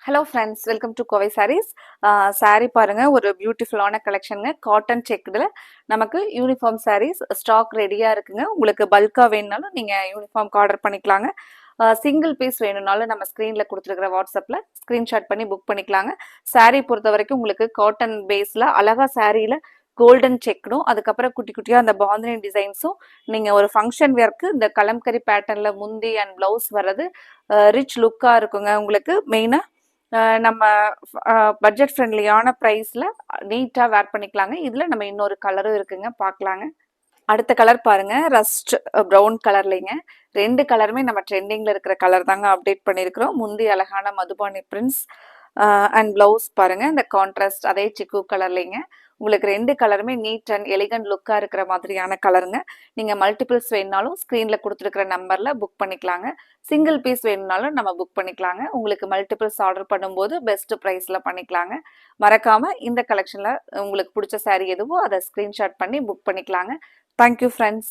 Hello friends, welcome to Kovai Sarees. Sari பாருங்க, ஒரு பியூட்டிஃபுல்லான கலெக்ஷனுங்க. காட்டன் செக்குடுல நமக்கு யூனிஃபார்ம் சாரீஸ் ஸ்டாக் ரெடியா இருக்குங்க. உங்களுக்கு பல்கா வேணுனாலும் நீங்க யூனிஃபார்ம்க்கு ஆர்டர் பண்ணிக்கலாங்க. சிங்கிள் பீஸ் வேணும்னாலும் நம்ம ஸ்க்ரீன்ல கொடுத்துருக்கிற வாட்ஸ்அப்ல ஸ்க்ரீன்ஷாட் பண்ணி புக் பண்ணிக்கலாங்க. சாரீ பொறுத்த வரைக்கும் உங்களுக்கு காட்டன் பேஸ்ல அழகா சாரீல கோல்டன் செக்டும் அதுக்கப்புறம் குட்டி குட்டியா அந்த பாந்தினி டிசைன்ஸும் நீங்க ஒரு ஃபங்க்ஷன் வேர்க்கு இந்த கலம்கரி பேட்டர்ன்ல முந்தி அண்ட் பிளவுஸ் வர்றது ரிச் லுக்கா இருக்குங்க. உங்களுக்கு மெயினா நம்ம பட்ஜெட் ஃப்ரெண்ட்லியான ப்ரைஸில் நீட்டாக வேர் பண்ணிக்கலாங்க. இதில் நம்ம இன்னொரு கலரும் இருக்குங்க, பார்க்கலாங்க. அடுத்த கலர் பாருங்க, ரஸ்ட் ப்ரௌன் கலர்லைங்க. ரெண்டு கலருமே நம்ம ட்ரெண்டிங்கில் இருக்கிற கலர் தாங்க அப்டேட் பண்ணியிருக்கிறோம். முந்தி அழகான மதுபானி பிரிண்ட்ஸ் அண்ட் பிளவுஸ் பாருங்க, இந்த கான்ட்ராஸ்ட் அதே சிக்கு கலர்லைங்க. உங்களுக்கு ரெண்டு கலருமே நீட் அண்ட் எலிகண்ட் லுக்காக இருக்கிற மாதிரியான கலருங்க. நீங்கள் மல்டிபிள்ஸ் வேணுனாலும் ஸ்க்ரீனில் கொடுத்துருக்கிற நம்பரில் புக் பண்ணிக்கலாங்க. சிங்கிள் பீஸ் வேணும்னாலும் நம்ம புக் பண்ணிக்கலாங்க. உங்களுக்கு மல்டிபிள்ஸ் ஆர்டர் பண்ணும்போது பெஸ்ட் ப்ரைஸில் பண்ணிக்கலாங்க. மறக்காமல் இந்த கலெக்ஷனில் உங்களுக்கு பிடிச்ச சாரீ எதுவோ அதை ஸ்க்ரீன்ஷாட் பண்ணி புக் பண்ணிக்கலாங்க. Thank you friends.